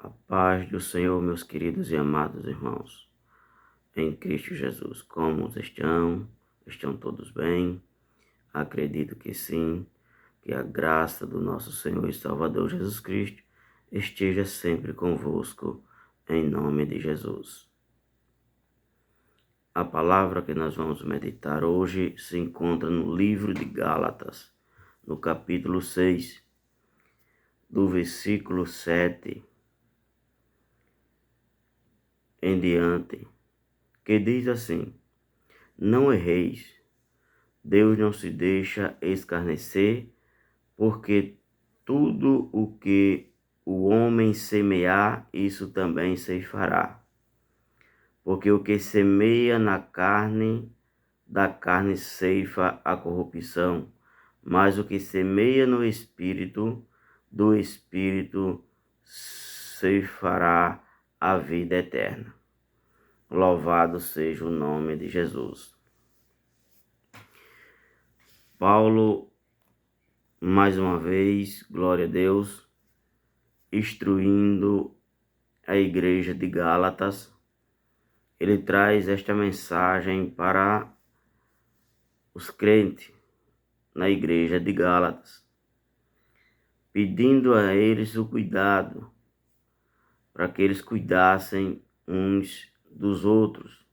A paz do Senhor, meus queridos e amados irmãos, em Cristo Jesus. Como estão? Estão todos bem? Acredito que sim, que a graça do nosso Senhor e Salvador Jesus Cristo esteja sempre convosco, em nome de Jesus. A palavra que nós vamos meditar hoje se encontra no livro de Gálatas, no capítulo 6, do versículo 7 em diante, que diz assim: Não erreis, Deus não se deixa escarnecer, porque tudo o que o homem semear, isso também ceifará. Porque o que semeia na carne, da carne ceifa a corrupção, mas o que semeia no Espírito, do Espírito ceifará a vida eterna. Louvado seja o nome de Jesus. Paulo, mais uma vez, glória a Deus, instruindo a igreja de Gálatas, ele traz esta mensagem para os crentes na igreja de Gálatas, pedindo a eles o cuidado, para que eles cuidassem uns dos outros,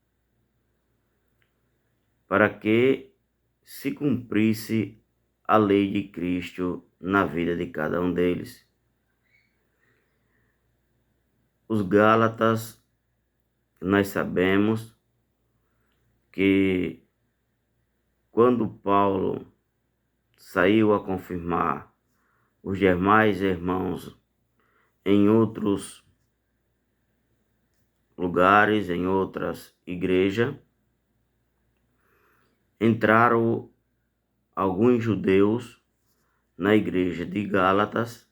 para que se cumprisse a lei de Cristo na vida de cada um deles. Os Gálatas, nós sabemos que quando Paulo saiu a confirmar os demais irmãos em outros lugares, em outras igrejas, entraram alguns judeus na igreja de Gálatas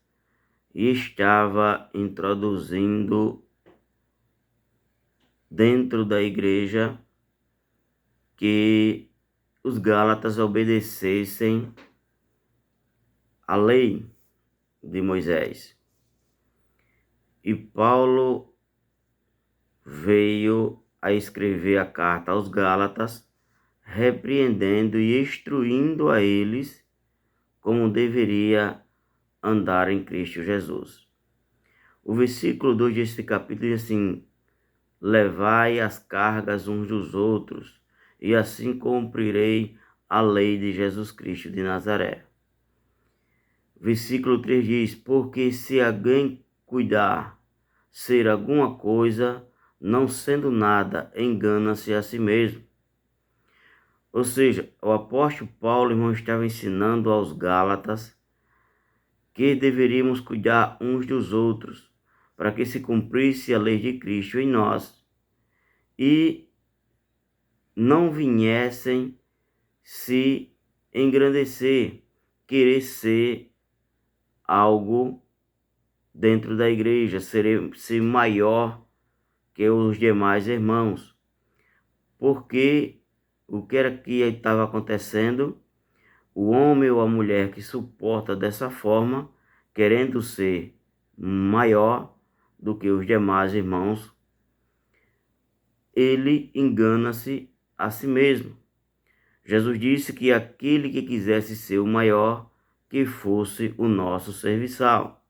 e estava introduzindo dentro da igreja que os Gálatas obedecessem a lei de Moisés. E Paulo veio a escrever a carta aos Gálatas, repreendendo e instruindo a eles como deveria andar em Cristo Jesus. O versículo 2 deste capítulo diz assim: Levai as cargas uns dos outros, e assim cumprirei a lei de Jesus Cristo de Nazaré. Versículo 3 diz: Porque se alguém cuidar ser alguma coisa, não sendo nada, engana-se a si mesmo. Ou seja, o apóstolo Paulo, irmão, estava ensinando aos Gálatas que deveríamos cuidar uns dos outros, para que se cumprisse a lei de Cristo em nós e não viessem se engrandecer, querer ser algo dentro da igreja, ser maior que os demais irmãos. Porque o que era que estava acontecendo? O homem ou a mulher que suporta dessa forma, querendo ser maior do que os demais irmãos, ele engana-se a si mesmo. Jesus disse que aquele que quisesse ser o maior, que fosse o nosso serviçal.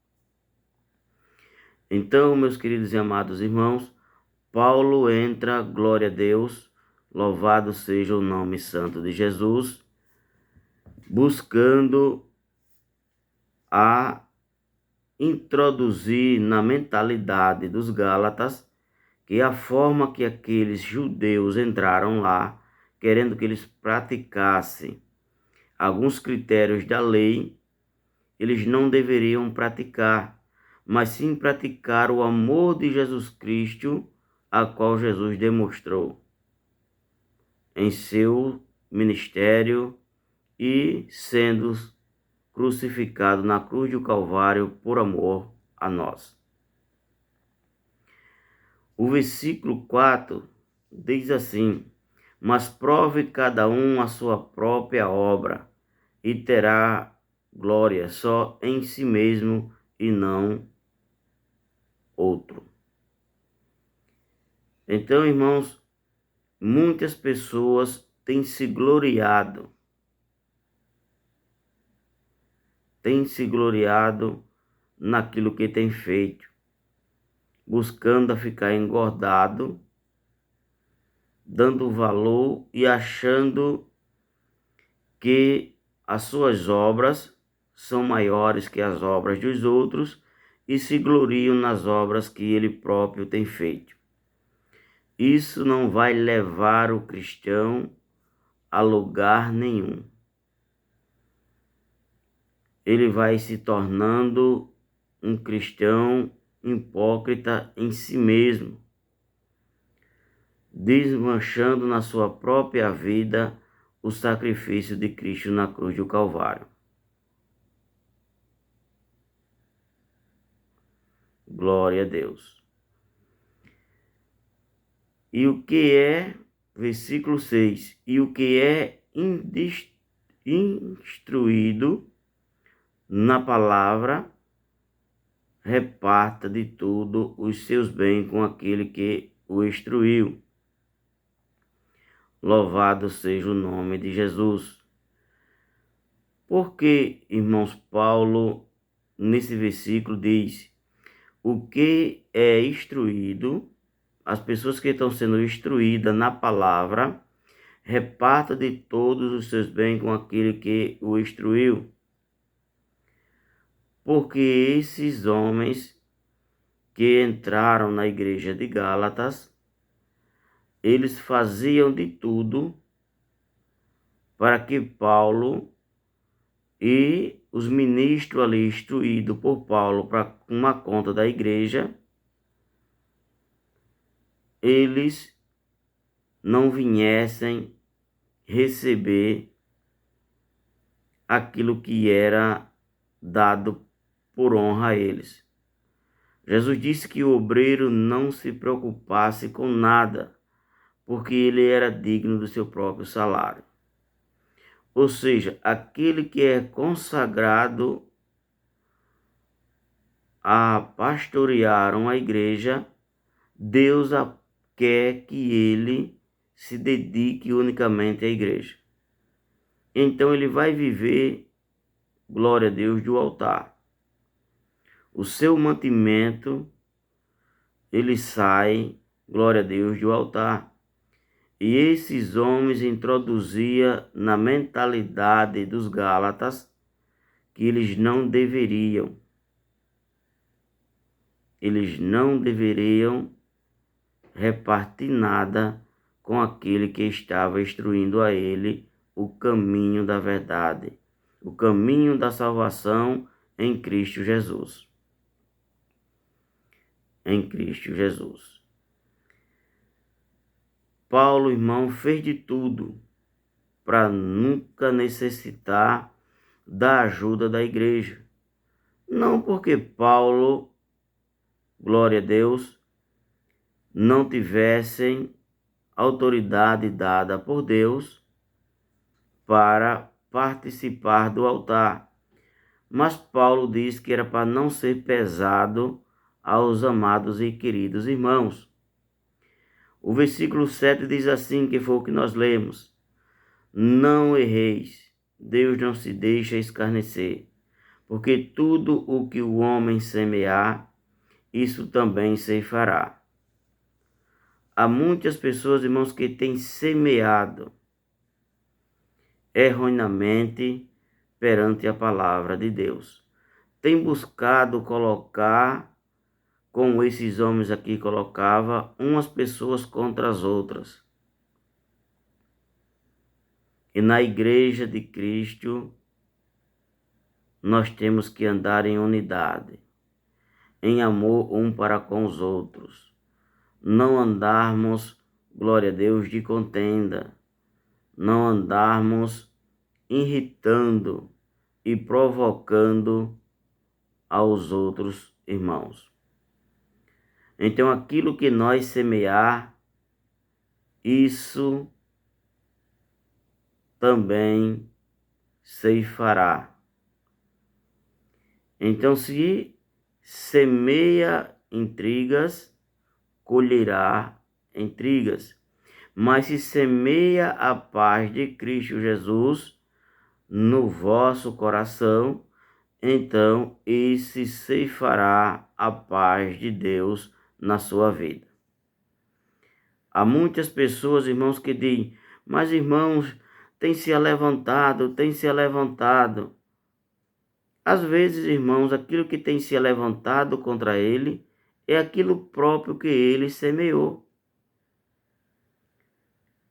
Então, meus queridos e amados irmãos, Paulo entra, glória a Deus, louvado seja o nome santo de Jesus, buscando a introduzir na mentalidade dos Gálatas que a forma que aqueles judeus entraram lá, querendo que eles praticassem alguns critérios da lei, eles não deveriam praticar, mas sim praticar o amor de Jesus Cristo, a qual Jesus demonstrou em seu ministério e sendo crucificado na cruz do Calvário por amor a nós. O versículo 4 diz assim: Mas prove cada um a sua própria obra, e terá glória só em si mesmo e não outro. Então, irmãos, muitas pessoas têm se gloriado naquilo que tem feito, buscando a ficar engordado, dando valor e achando que as suas obras são maiores que as obras dos outros e se gloriam nas obras que ele próprio tem feito. Isso não vai levar o cristão a lugar nenhum. Ele vai se tornando um cristão hipócrita em si mesmo, desmanchando na sua própria vida o sacrifício de Cristo na cruz do Calvário. Glória a Deus. E o que é, versículo 6, e o que é instruído na palavra, reparta de tudo os seus bens com aquele que o instruiu. Louvado seja o nome de Jesus. Porque, irmãos, Paulo, nesse versículo diz, o que é instruído, as pessoas que estão sendo instruídas na palavra, reparta de todos os seus bens com aquele que o instruiu. Porque esses homens que entraram na igreja de Gálatas, eles faziam de tudo para que Paulo e os ministros ali instruídos por Paulo para uma conta da igreja, eles não viessem receber aquilo que era dado por honra a eles. Jesus disse que o obreiro não se preocupasse com nada, porque ele era digno do seu próprio salário. Ou seja, aquele que é consagrado a pastorear uma igreja, Deus quer que ele se dedique unicamente à igreja. Então ele vai viver, glória a Deus, do altar. O seu mantimento, ele sai, glória a Deus, do altar. E esses homens introduziam na mentalidade dos Gálatas que eles não deveriam repartir nada com aquele que estava instruindo a ele o caminho da verdade, o caminho da salvação em Cristo Jesus. Em Cristo Jesus. Paulo, irmão, fez de tudo para nunca necessitar da ajuda da igreja. Não porque Paulo, glória a Deus, não tivessem autoridade dada por Deus para participar do altar. Mas Paulo diz que era para não ser pesado aos amados e queridos irmãos. O versículo 7 diz assim, que foi o que nós lemos: não erreis, Deus não se deixa escarnecer, porque tudo o que o homem semear, isso também ceifará. Há muitas pessoas, irmãos, que têm semeado erroneamente perante a palavra de Deus. Tem buscado colocar, como esses homens aqui colocavam, umas pessoas contra as outras. E na igreja de Cristo, nós temos que andar em unidade, em amor um para com os outros. Não andarmos, glória a Deus, de contenda. Não andarmos irritando e provocando aos outros irmãos. Então, aquilo que nós semear, isso também ceifará. Então, se semeia intrigas, colherá intrigas. Mas se semeia a paz de Cristo Jesus no vosso coração, então esse ceifará a paz de Deus na sua vida. Há muitas pessoas, irmãos, que dizem, mas irmãos, tem se levantado, tem se levantado. Às vezes, irmãos, aquilo que tem se levantado contra ele é aquilo próprio que ele semeou.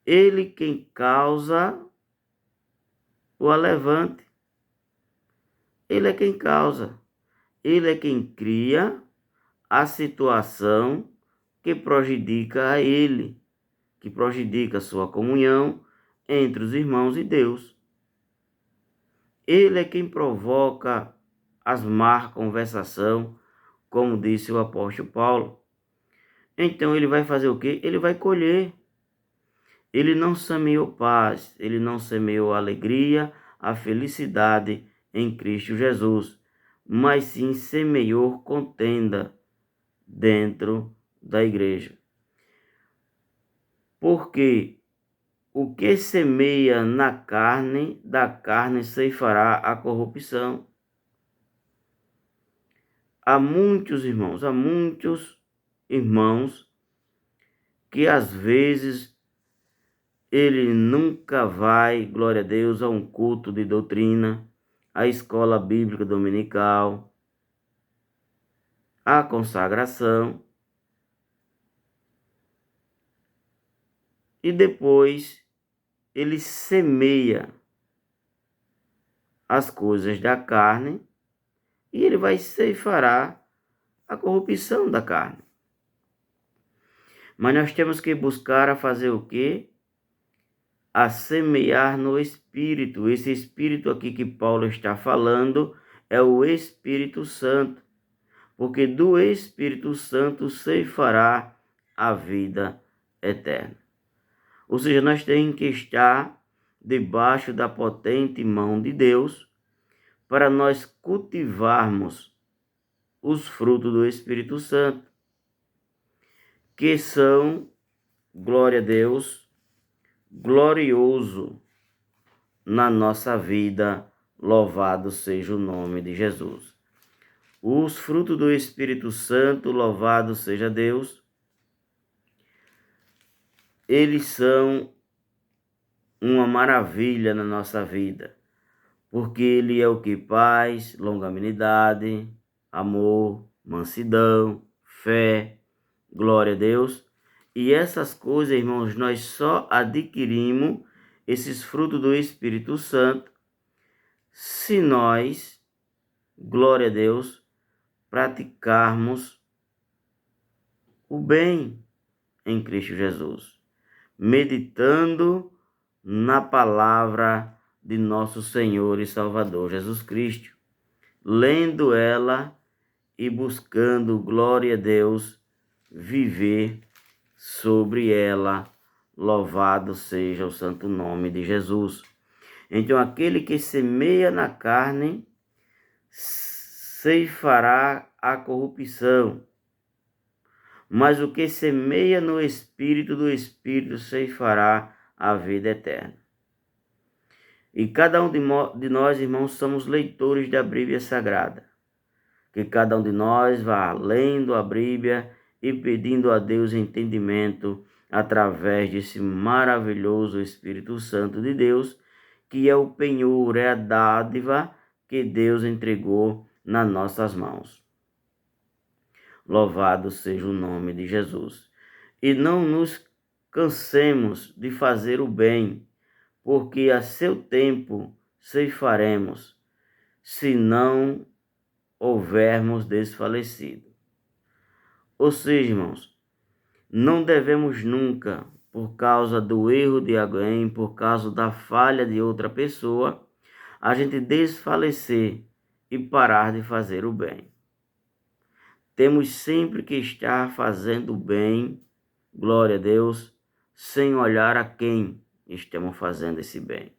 Ele quem causa o alevante. Ele é quem causa. Ele é quem cria a situação que prejudica a ele, que prejudica a sua comunhão entre os irmãos e Deus. Ele é quem provoca as más conversações, como disse o apóstolo Paulo. Então ele vai fazer o quê? Ele vai colher. Ele não semeou paz, ele não semeou alegria, a felicidade em Cristo Jesus, mas sim semeou contenda dentro da igreja. Porque o que semeia na carne, da carne ceifará a corrupção. Há muitos irmãos que às vezes ele nunca vai, glória a Deus, a um culto de doutrina, a escola bíblica dominical, a consagração, e depois ele semeia as coisas da carne e ele vai ceifará a corrupção da carne. Mas nós temos que buscar a fazer o quê? A semear no Espírito. Esse Espírito aqui que Paulo está falando é o Espírito Santo, porque do Espírito Santo ceifará a vida eterna. Ou seja, nós temos que estar debaixo da potente mão de Deus para nós cultivarmos os frutos do Espírito Santo, que são, glória a Deus, glorioso na nossa vida, louvado seja o nome de Jesus. Os frutos do Espírito Santo, louvado seja Deus, eles são uma maravilha na nossa vida, porque ele é o que? Paz, longanimidade, amor, mansidão, fé, glória a Deus. E essas coisas, irmãos, nós só adquirimos esses frutos do Espírito Santo se nós, glória a Deus, praticarmos o bem em Cristo Jesus, meditando na palavra de nosso Senhor e Salvador Jesus Cristo, lendo ela e buscando, glória a Deus, viver sobre ela. Louvado seja o santo nome de Jesus. Então, aquele que semeia na carne ceifará a corrupção, mas o que semeia no Espírito, do Espírito ceifará a vida eterna. E cada um de nós, irmãos, somos leitores da Bíblia Sagrada. Que cada um de nós vá lendo a Bíblia e pedindo a Deus entendimento através desse maravilhoso Espírito Santo de Deus, que é o penhor, é a dádiva que Deus entregou nas nossas mãos. Louvado seja o nome de Jesus. E não nos cansemos de fazer o bem, porque a seu tempo ceifaremos, se não houvermos desfalecido. Ou seja, irmãos, não devemos nunca, por causa do erro de alguém, por causa da falha de outra pessoa, a gente desfalecer e parar de fazer o bem. Temos sempre que estar fazendo o bem, glória a Deus, sem olhar a quem estamos fazendo esse bem.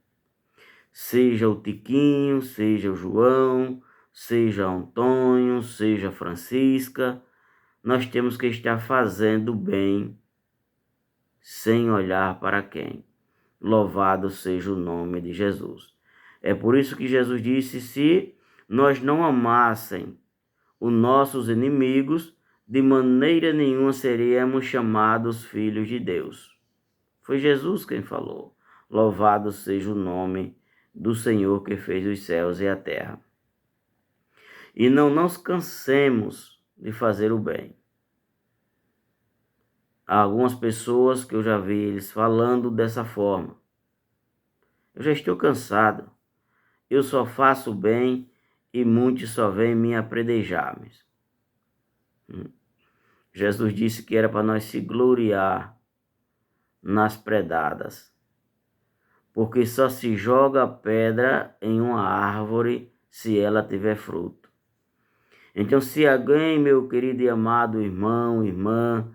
Seja o Tiquinho, seja o João, seja Antônio, seja Francisca, nós temos que estar fazendo bem sem olhar para quem. Louvado seja o nome de Jesus. É por isso que Jesus disse: se nós não amassem os nossos inimigos, de maneira nenhuma seríamos chamados filhos de Deus. Foi Jesus quem falou. Louvado seja o nome do Senhor que fez os céus e a terra. E não nos cansemos de fazer o bem. Há algumas pessoas que eu já vi eles falando dessa forma. Eu já estou cansado. Eu só faço bem e muitos só vêm me apredejar. Jesus disse que era para nós se gloriar nas predadas, porque só se joga pedra em uma árvore se ela tiver fruto. Então, se alguém, meu querido e amado irmão, irmã,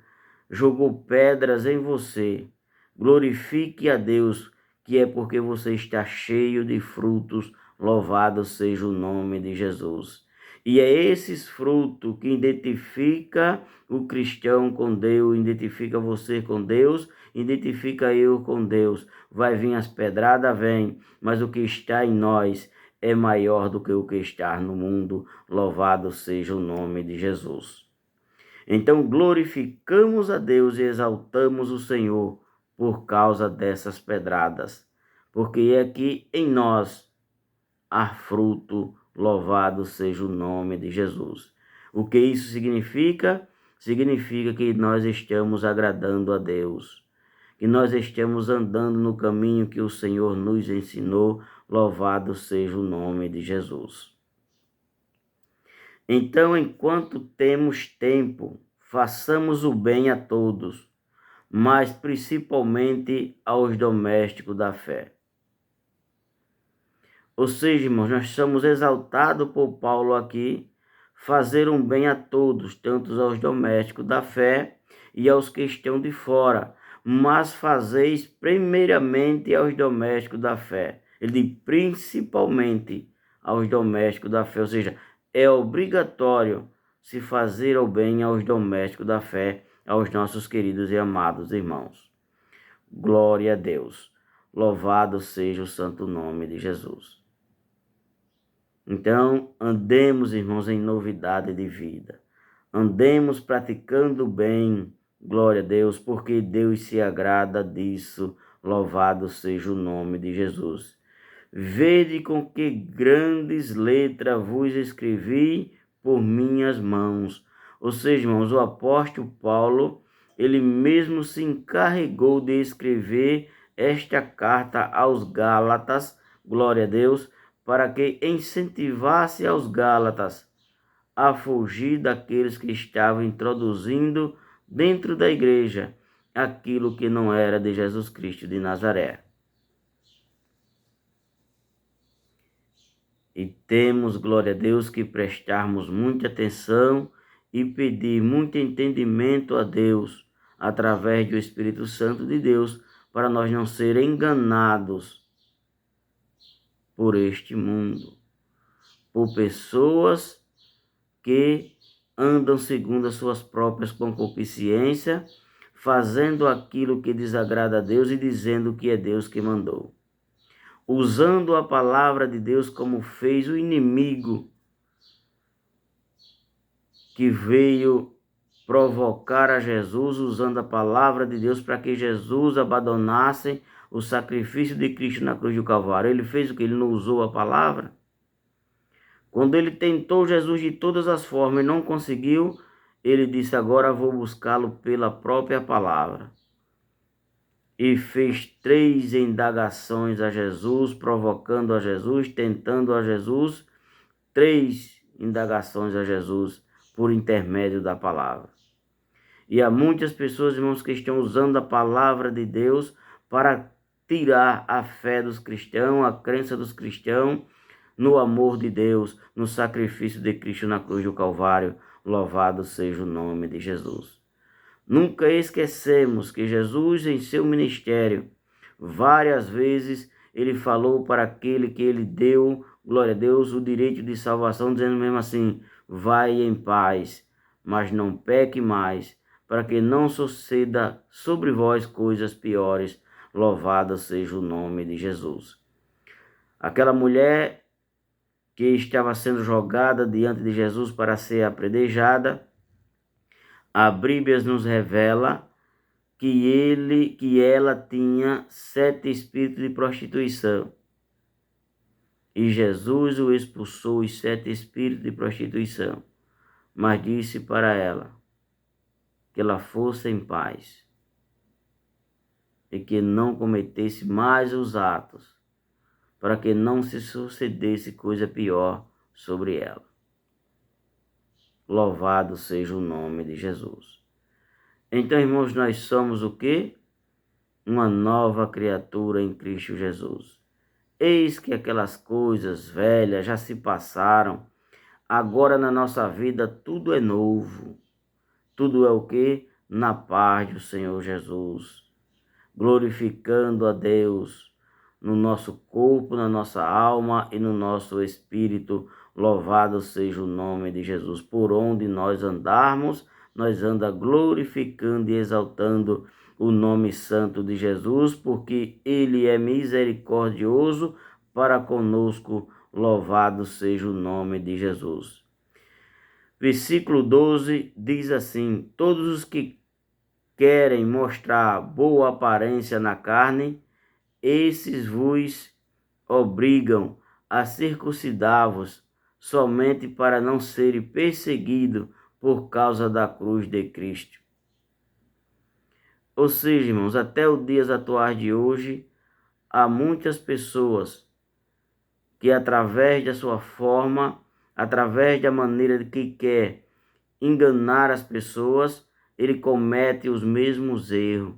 jogou pedras em você, glorifique a Deus, que é porque você está cheio de frutos. Louvado seja o nome de Jesus. E é esses frutos que identifica o cristão com Deus, identifica você com Deus, identifica eu com Deus. Vai vir as pedradas, vem, mas o que está em nós é maior do que o que está no mundo. Louvado seja o nome de Jesus. Então glorificamos a Deus e exaltamos o Senhor por causa dessas pedradas, porque é que em nós há fruto. Louvado seja o nome de Jesus. O que isso significa? Significa que nós estamos agradando a Deus, que nós estamos andando no caminho que o Senhor nos ensinou. Louvado seja o nome de Jesus. Então, enquanto temos tempo, façamos o bem a todos, mas principalmente aos domésticos da fé. Ou seja, irmãos, nós somos exaltados por Paulo aqui, fazer um bem a todos, tanto aos domésticos da fé e aos que estão de fora, mas fazeis primeiramente aos domésticos da fé. Ele diz principalmente aos domésticos da fé, ou seja, é obrigatório se fazer o bem aos domésticos da fé, aos nossos queridos e amados irmãos. Glória a Deus. Louvado seja o santo nome de Jesus. Então, andemos, irmãos, em novidade de vida. Andemos praticando o bem, glória a Deus, porque Deus se agrada disso. Louvado seja o nome de Jesus. Vede com que grandes letras vos escrevi por minhas mãos. Ou seja, irmãos, o apóstolo Paulo, ele mesmo se encarregou de escrever esta carta aos Gálatas, glória a Deus, para que incentivasse aos Gálatas a fugir daqueles que estavam introduzindo dentro da igreja aquilo que não era de Jesus Cristo de Nazaré. E temos, glória a Deus, que prestarmos muita atenção e pedir muito entendimento a Deus, através do Espírito Santo de Deus, para nós não sermos enganados por este mundo, por pessoas que andam segundo as suas próprias concupiscências, fazendo aquilo que desagrada a Deus e dizendo que é Deus que mandou. Usando a palavra de Deus como fez o inimigo que veio provocar a Jesus, usando a palavra de Deus para que Jesus abandonasse o sacrifício de Cristo na cruz do Calvário. Ele fez o que? Ele não usou a palavra. Quando ele tentou Jesus de todas as formas e não conseguiu, ele disse: agora vou buscá-lo pela própria palavra. E fez 3 indagações a Jesus, provocando a Jesus, tentando a Jesus, 3 indagações a Jesus por intermédio da palavra. E há muitas pessoas, irmãos, que estão usando a palavra de Deus para tirar a fé dos cristãos, a crença dos cristãos no amor de Deus, no sacrifício de Cristo na cruz do Calvário. Louvado seja o nome de Jesus. Nunca esquecemos que Jesus, em seu ministério, várias vezes ele falou para aquele que ele deu, glória a Deus, o direito de salvação, dizendo mesmo assim: vai em paz, mas não peque mais, para que não suceda sobre vós coisas piores. Louvado seja o nome de Jesus. Aquela mulher que estava sendo jogada diante de Jesus para ser apedrejada, a Bíblia nos revela que ela tinha 7 espíritos de prostituição. E Jesus o expulsou os 7 espíritos de prostituição, mas disse para ela que ela fosse em paz e que não cometesse mais os atos, para que não se sucedesse coisa pior sobre ela. Louvado seja o nome de Jesus. Então, irmãos, nós somos o quê? Uma nova criatura em Cristo Jesus. Eis que aquelas coisas velhas já se passaram. Agora na nossa vida tudo é novo. Tudo é o quê? Na paz do Senhor Jesus. Glorificando a Deus no nosso corpo, na nossa alma e no nosso espírito. Louvado seja o nome de Jesus. Por onde nós andarmos, nós anda glorificando e exaltando o nome santo de Jesus, porque Ele é misericordioso para conosco. Louvado seja o nome de Jesus. Versículo 12 diz assim: todos os que querem mostrar boa aparência na carne, esses vos obrigam a circuncidar-vos, somente para não serem perseguidos por causa da cruz de Cristo. Ou seja, irmãos, até os dias atuais de hoje, há muitas pessoas que através da sua forma, através da maneira que quer enganar as pessoas, ele comete os mesmos erros,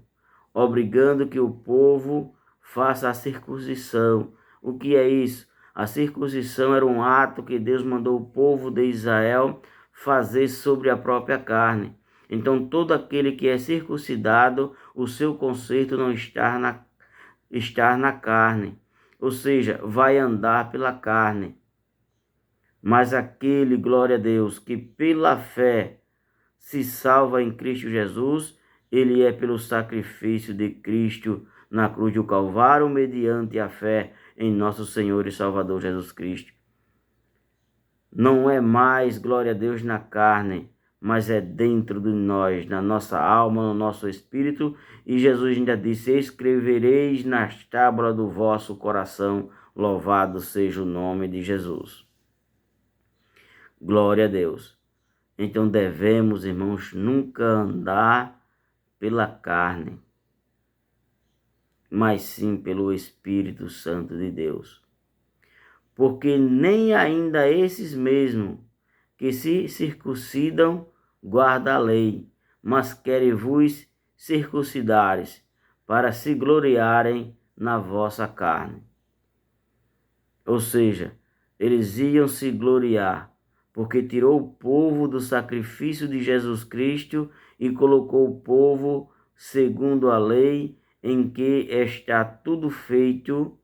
obrigando que o povo faça a circuncisão. O que é isso? A circuncisão era um ato que Deus mandou o povo de Israel fazer sobre a própria carne. Então, todo aquele que é circuncidado, o seu conserto não está na carne, ou seja, vai andar pela carne. Mas aquele, glória a Deus, que pela fé se salva em Cristo Jesus, ele é pelo sacrifício de Cristo na cruz do Calvário, mediante a fé em nosso Senhor e Salvador Jesus Cristo. Não é mais, glória a Deus, na carne, mas é dentro de nós, na nossa alma, no nosso espírito. E Jesus ainda disse: escrevereis nas tábuas do vosso coração. Louvado seja o nome de Jesus. Glória a Deus. Então devemos, irmãos, nunca andar pela carne, mas sim pelo Espírito Santo de Deus. Porque nem ainda esses mesmos que se circuncidam guardam a lei, mas querem vos circuncidares, para se gloriarem na vossa carne. Ou seja, eles iam se gloriar, porque tirou o povo do sacrifício de Jesus Cristo e colocou o povo segundo a lei, em que está tudo feito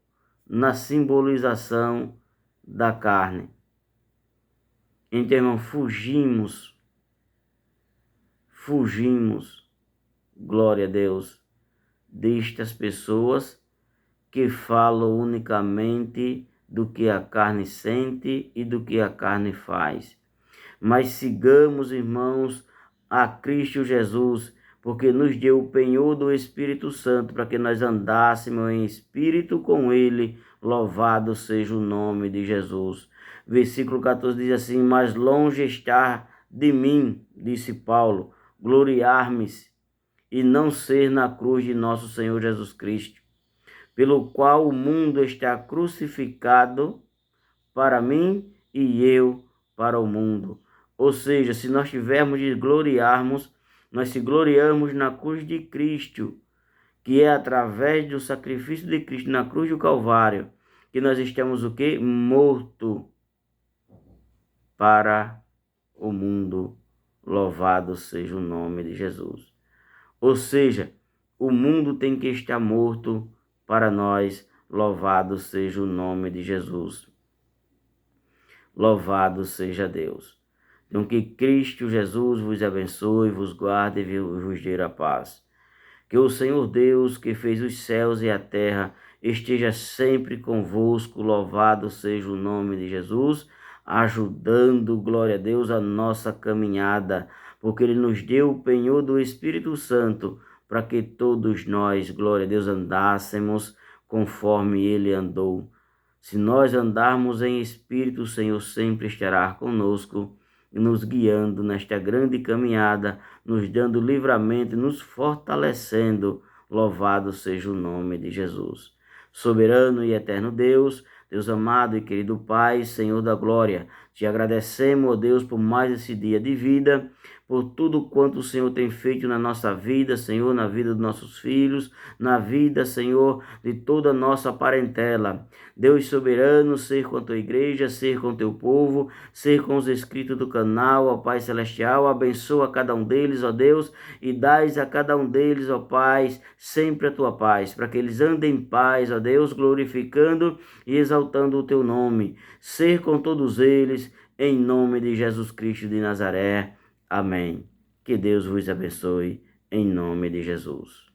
na simbolização da carne. Então, irmão, fugimos, glória a Deus, destas pessoas que falam unicamente do que a carne sente e do que a carne faz. Mas sigamos, irmãos, a Cristo Jesus, porque nos deu o penhor do Espírito Santo, para que nós andássemos em espírito com Ele. Louvado seja o nome de Jesus. Versículo 14 diz assim: mas longe está de mim, disse Paulo, gloriar-me e não ser na cruz de nosso Senhor Jesus Cristo, pelo qual o mundo está crucificado para mim e eu para o mundo. Ou seja, se nós tivermos de gloriarmos, nós se gloriamos na cruz de Cristo, que é através do sacrifício de Cristo na cruz do Calvário, que nós estamos o quê? Morto para o mundo. Louvado seja o nome de Jesus. Ou seja, o mundo tem que estar morto para nós. Louvado seja o nome de Jesus. Louvado seja Deus. Então que Cristo Jesus vos abençoe, vos guarde e vos dê a paz. Que o Senhor Deus, que fez os céus e a terra, esteja sempre convosco. Louvado seja o nome de Jesus, ajudando, glória a Deus, a nossa caminhada, porque Ele nos deu o penhor do Espírito Santo, para que todos nós, glória a Deus, andássemos conforme Ele andou. Se nós andarmos em Espírito, o Senhor sempre estará conosco, nos guiando nesta grande caminhada, nos dando livramento, nos fortalecendo. Louvado seja o nome de Jesus. Soberano e eterno Deus, Deus amado e querido Pai, Senhor da glória, te agradecemos, ó Deus, por mais esse dia de vida, por tudo quanto o Senhor tem feito na nossa vida, Senhor, na vida dos nossos filhos, na vida, Senhor, de toda a nossa parentela. Deus soberano, ser com a tua igreja, ser com o teu povo, ser com os inscritos do canal, ó Pai Celestial, abençoa cada um deles, ó Deus, e dás a cada um deles, ó Pai, sempre a tua paz, para que eles andem em paz, ó Deus, glorificando e exaltando o teu nome. Ser com todos eles, em nome de Jesus Cristo de Nazaré. Amém. Que Deus vos abençoe, em nome de Jesus.